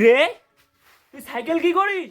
কিরে তুই সাইকেল কি করিস?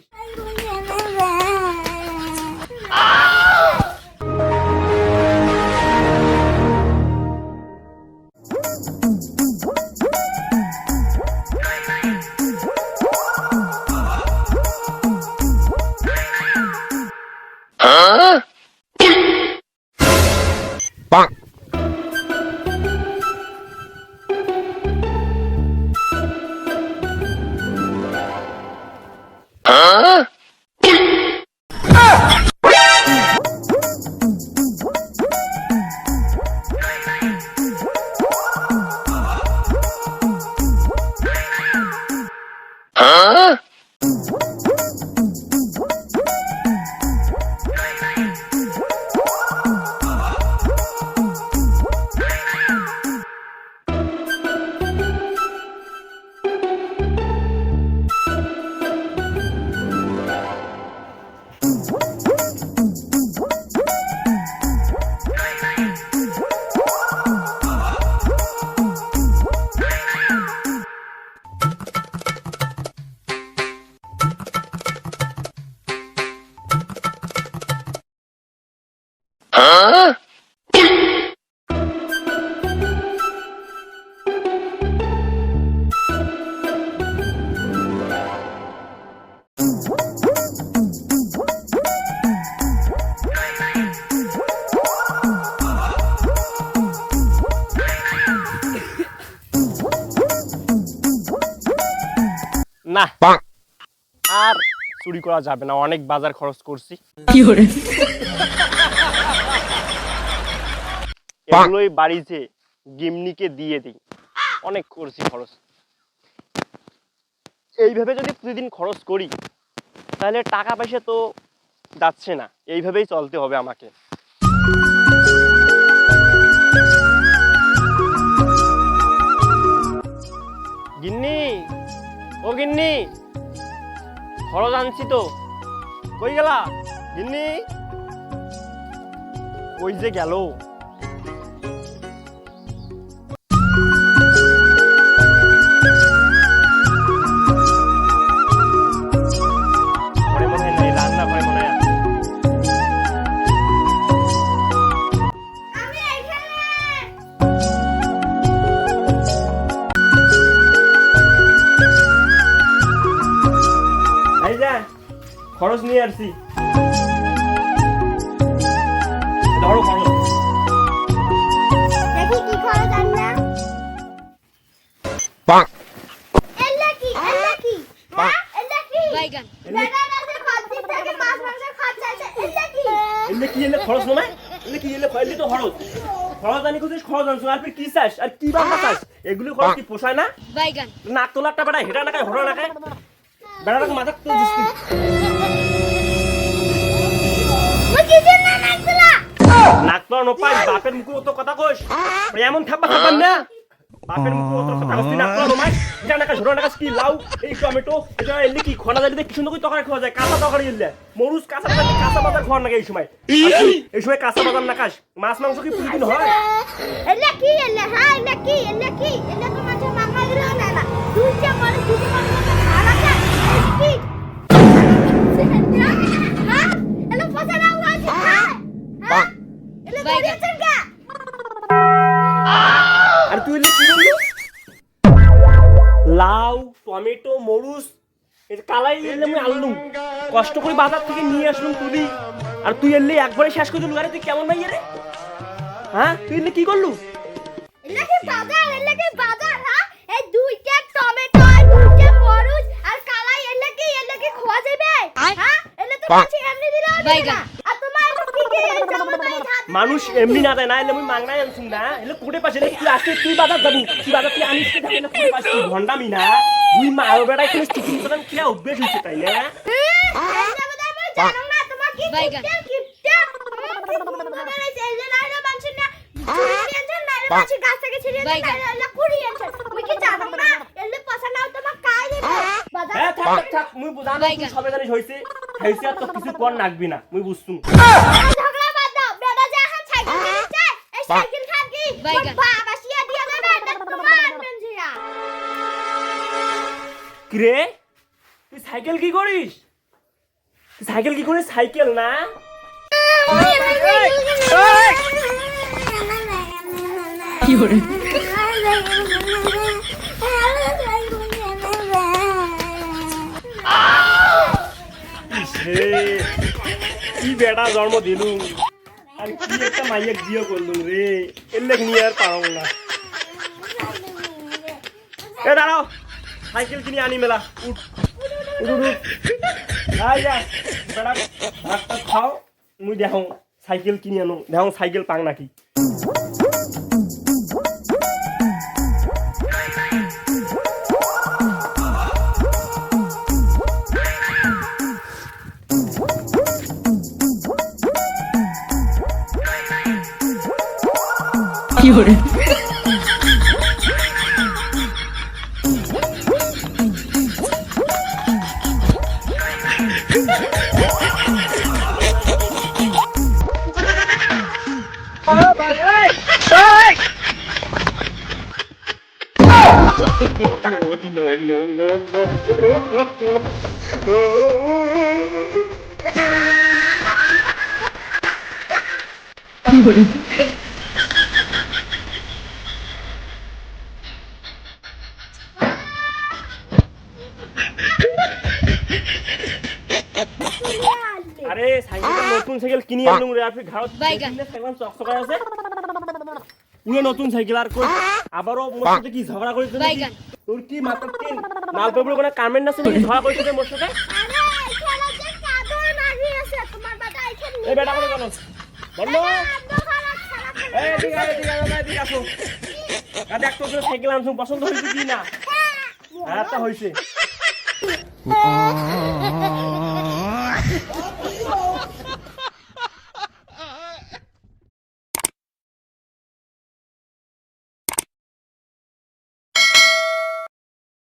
না আর চুরি করা যাবে না, অনেক বাজার খরচ করছি। এগুলোই বাড়িতে গিন্নিকে দিয়ে দিই, অনেক করছি খরচ। এইভাবে যদি প্রতিদিন খরচ করি তাহলে টাকা পয়সা তো যাচ্ছে না, এইভাবেই চলতে হবে আমাকে। গিন্নি, ও গিন্নি, খরচ আনছি তো, কই গেলা গিন্নি? ওই যে গেল। খরচ নিয়ে আসছি, ধরো খরচ। দেখি কি খরচ আনলা। এলা কি হ্যাঁ এলা কি বাইগান আছে, খাদ্য থেকে মাছ মাংস খরচ আছে। এলে খরচ নয়, এলে তো খরচ। খরচ আনি কোথায় খরচ আনছো? আর কি চাস আর কি বাবা চাস? এগুলো খরচ কি পোষায় না? বাইগান নাক তোলাটা বেটা হেটা না খায়, হড়া না খায়, বেটাটাকে মাথা তো দিচ্ছি। নাক তো নোপাই, বাপের মুখে অত কথা কইস, এমন থাকবা না। বাপের মুখে অত কথা কইস, নাক তো নোমাই, এটা না খায়, হড়া না খায়। কি লাউ, এই টমেটো, এটা এলি কি খনা জালি কি সুন্দর করে তরকারি খাওয়া যায়, কাঁচা তরকারি এলে মরুচ, কাঁচা বাজার খাওয়ার নাকি এই সময়? এই সময় কাঁচা বাজার না খাস? মাছ মাংস কি প্রতিদিন হয়? এলা কি হ্যাঁ এলা কি তো মাছ মাংস দিলো না দুইটা মানে খাওয়া যায়। কি হ্যাঁ এলা পচা না হচ্ছে হ্যাঁ এলা বাইগান কা। আর তুই এলে কি বললি? লাউ, টমেটো, মরুচ, এটা কালাই এলে আমি আনলুম, কষ্ট করে বাজার থেকে নিয়ে আসলাম তুলি, আর তুই এলে একবারে শেষ করে দিলু। আরে তুই কেমন ভাই রে? হ্যাঁ তুই এলে কি করলু? এলা কি বাজার হ্যাঁ? এই দুইটা টমেটো আর দুইটা মরুচ আর কালাই এলা কি খাওয়া যাবে? হ্যাঁ এলা তো মাছ এমনি দিলো না। আর তোমার কি মানুষ এমনি না দেয় না, এলে আমি মাংনাই আনছুম না। এলে কোটে পাশে তুই আসতে, তুই বাজার যাবি, তুই বাজার তুই আনিস থাকে না, কোটে পাশে তুই ভন্ডামি না। তুই মারো বেড়া এখানে চিকেন চালান কি অভ্যেস হইছে তাই না? জানো না তোমার কি কিপটা এলে না মাংস না ছিড়িয়েছেন না, মাছ গাছ থেকে ছিড়িয়েছেন না কুড়িয়েছেন। তুমি কি জানো না এলে পয়সা নাও তোমার কাই দেবে বাজার। হ্যাঁ থাক মুই বুঝানো, তুই সবে জানিস হইছে হইছে, আর তো কিছু কর নাকবি না, মুই বুঝছুম। ঝগড়া বাদ দাও, বেটা যা হাত সাইকেল কিনছে, এই সাইকেল খান কি বাবা শিয়া দিয়া দেবে না তোমার আনবেন জিয়া। কিরে তুই সাইকেল কি করিস? সাইকেল কি করিস? সাইকেল না কি করে কি বেটা জন্ম দিলুম আর কি একটা মাইয়ের বিয়ে করলুম রে, এর লেগ নিয়ে আর পারব না। এ দাঁড়াও, সাইকেল কিনে আনি মেলা। উঠ উঠ উঠ, আই যা বেটা, ভাতটা খাও, মুই দেখো সাইকেল কিনে আনো, দেখো সাইকেল পাং নাকি। কি করে কি করে আরে সাইকেল নতুন সাইকেল কিনে আনলুম রে, আপনি ঘাড়ত বাইগান। সাইকেল চকচকায় আছে। উনি নতুন সাইকেল আর কই আবারও মোর সাথে কি ঝগড়া করিস নাকি? বাইগান। তোর কি মাথা তিন মালপেবর কোন কামেন্ট আছে নাকি ঝগড়া করিস মোর সাথে? আরে এখানে যে কাদর লাগি আছে তোমার বাবা এখানে এই বেটা কোন জানোস বললো খারাপ এই ঠিক আছে ঠিক আসো। আরে একটা করে সাইকেল আনছুম, পছন্দ হইছে কি না? হ্যাঁ তা হইছে।